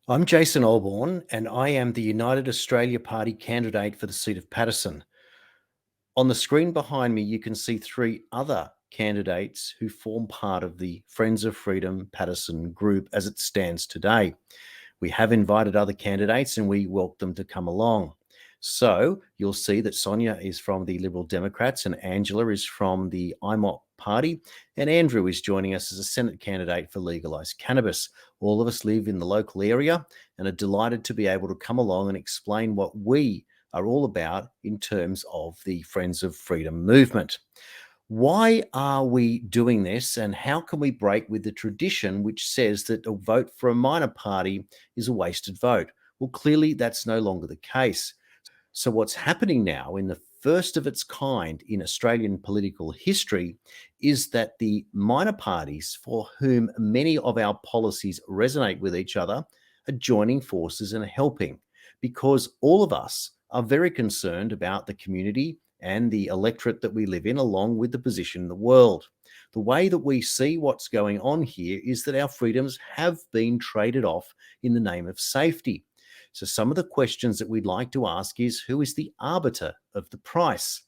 I'm Jason Olborn, and I am the United Australia Party candidate for the seat of Paterson. On the screen behind me, you can see three other candidates who form part of the Friends of Freedom Paterson group as it stands today. We have invited other candidates and we welcome them to come along. So you'll see that Sonia is from the Liberal Democrats and Angela is from the IMOP party, and Andrew is joining us as a Senate candidate for legalised cannabis. All of us live in the local area and are delighted to be able to come along and explain what we are all about in terms of the Friends of Freedom movement. Why are we doing this, and how can we break with the tradition which says that a vote for a minor party is a wasted vote? Well, clearly that's no longer the case. So, what's happening now in the first of its kind in Australian political history is that the minor parties, for whom many of our policies resonate with each other, are joining forces and helping, because all of us are very concerned about the community and the electorate that we live in, along with the position in the world. The way that we see what's going on here is that our freedoms have been traded off in the name of safety. So, some of the questions that we'd like to ask is, who is the arbiter of the price?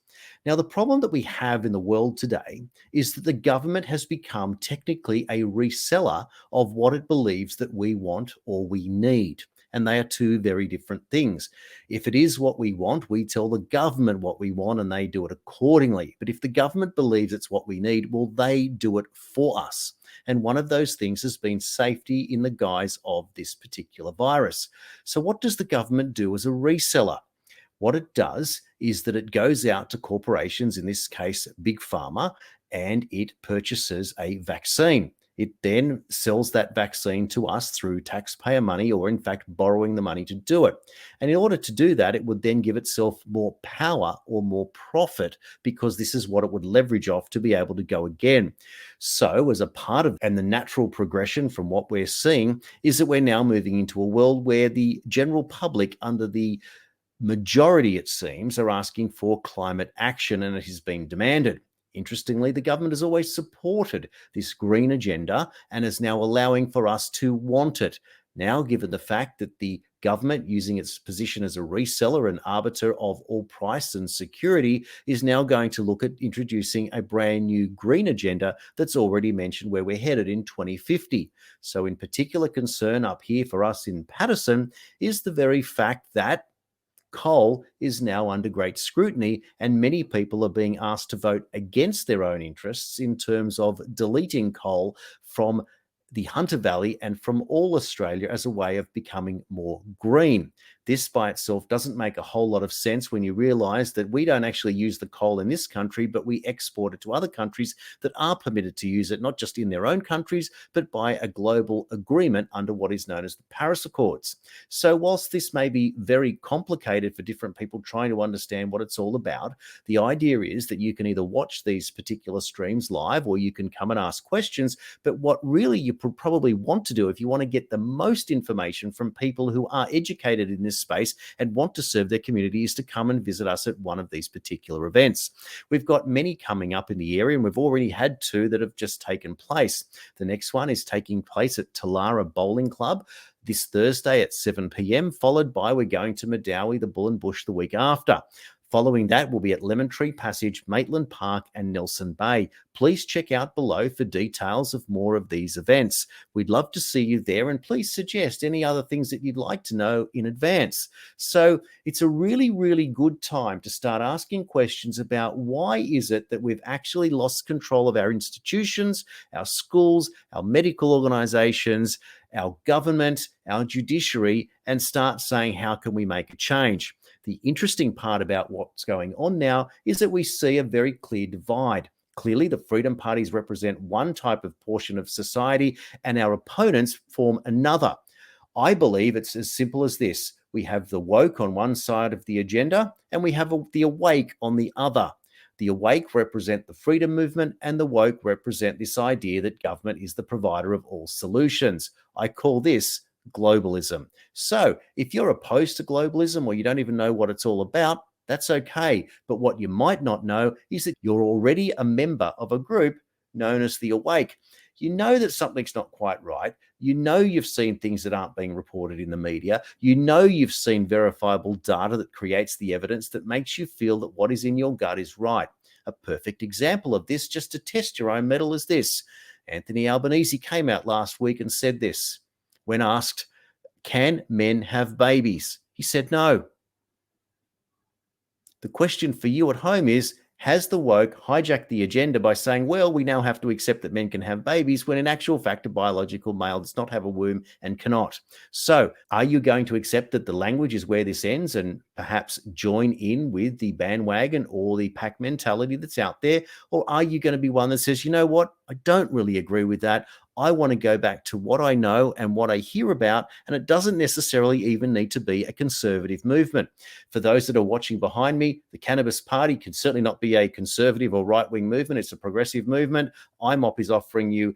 Now, the problem that we have in the world today is that the government has become technically a reseller of what it believes that we want or we need. And they are two very different things. If it is what we want, we tell the government what we want and they do it accordingly. But if the government believes it's what we need, well, they do it for us. And one of those things has been safety in the guise of this particular virus. So, what does the government do as a reseller? What it does is that it goes out to corporations, in this case, Big Pharma, and it purchases a vaccine. It then sells that vaccine to us through taxpayer money, or in fact, borrowing the money to do it. And in order to do that, it would then give itself more power or more profit, because this is what it would leverage off to be able to go again. So, as a part of and the natural progression from what we're seeing is that we're now moving into a world where the general public, under the majority, it seems, are asking for climate action, and it has been demanded. Interestingly, the government has always supported this green agenda and is now allowing for us to want it. Now, given the fact that the government, using its position as a reseller and arbiter of all price and security, is now going to look at introducing a brand new green agenda that's already mentioned where we're headed in 2050. So, in particular, concern up here for us in Paterson is the very fact that coal is now under great scrutiny, and many people are being asked to vote against their own interests in terms of deleting coal from the Hunter Valley and from all Australia as a way of becoming more green. This by itself doesn't make a whole lot of sense when you realise that we don't actually use the coal in this country, but we export it to other countries that are permitted to use it, not just in their own countries, but by a global agreement under what is known as the Paris Accords. So, whilst this may be very complicated for different people trying to understand what it's all about, the idea is that you can either watch these particular streams live or you can come and ask questions. But what really you probably want to do, if you want to get the most information from people who are educated in this space and want to serve their community, is to come and visit us at one of these particular events. We've got many coming up in the area, and we've already had two that have just taken place. The next one is taking place at Talara Bowling Club this Thursday at 7 p.m, followed by, we're going to Madawi, the Bull and Bush, the week after. Following that, we'll be at Lemon Tree Passage, Maitland Park, and Nelson Bay. Please check out below for details of more of these events. We'd love to see you there, and please suggest any other things that you'd like to know in advance. So it's a really, really good time to start asking questions about why is it that we've actually lost control of our institutions, our schools, our medical organisations, our government, our judiciary, and start saying, how can we make a change? The interesting part about what's going on now is that we see a very clear divide. Clearly, the freedom parties represent one type of portion of society, and our opponents form another. I believe it's as simple as this. We have the woke on one side of the agenda, and we have the awake on the other. The awake represent the freedom movement, and the woke represent this idea that government is the provider of all solutions. I call this globalism. So if you're opposed to globalism, or you don't even know what it's all about, that's okay. But what you might not know is that you're already a member of a group known as the Awake. You know that something's not quite right. You know you've seen things that aren't being reported in the media. You know you've seen verifiable data that creates the evidence that makes you feel that what is in your gut is right. A perfect example of this, just to test your own mettle, is this. Anthony Albanese came out last week and said this when asked, can men have babies? He said no. The question for you at home is, has the woke hijacked the agenda by saying, well, we now have to accept that men can have babies, when in actual fact, a biological male does not have a womb and cannot? So, are you going to accept that the language is where this ends and perhaps join in with the bandwagon or the pack mentality that's out there? Or are you going to be one that says, you know what, I don't really agree with that. I want to go back to what I know and what I hear about, and it doesn't necessarily even need to be a conservative movement. For those that are watching behind me, the Cannabis Party can certainly not be a conservative or right-wing movement. It's a progressive movement. IMOP is offering you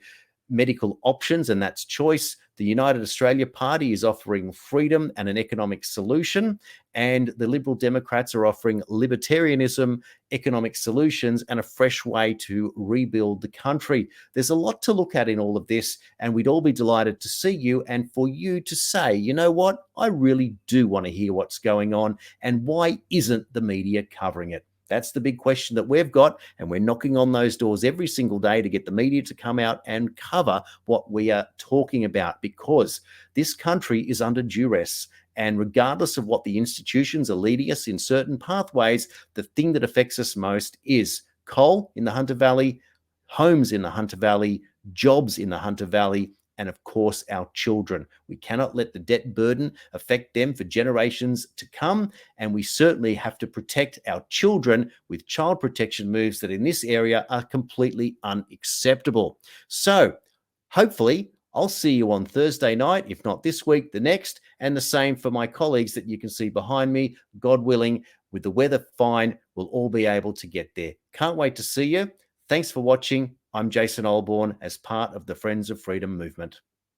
medical options, and that's choice. The United Australia Party is offering freedom and an economic solution, and the Liberal Democrats are offering libertarianism, economic solutions, and a fresh way to rebuild the country. There's a lot to look at in all of this, and we'd all be delighted to see you and for you to say, you know what, I really do want to hear what's going on, and why isn't the media covering it? That's the big question that we've got, and we're knocking on those doors every single day to get the media to come out and cover what we are talking about, because this country is under duress. And regardless of what the institutions are leading us in certain pathways, the thing that affects us most is coal in the Hunter Valley, homes in the Hunter Valley, jobs in the Hunter Valley, and of course, our children. We cannot let the debt burden affect them for generations to come. And we certainly have to protect our children with child protection moves that in this area are completely unacceptable. So hopefully, I'll see you on Thursday night, if not this week, the next, and the same for my colleagues that you can see behind me. God willing, with the weather fine, we'll all be able to get there. Can't wait to see you. Thanks for watching. I'm Jason Olborn, as part of the Friends of Freedom movement.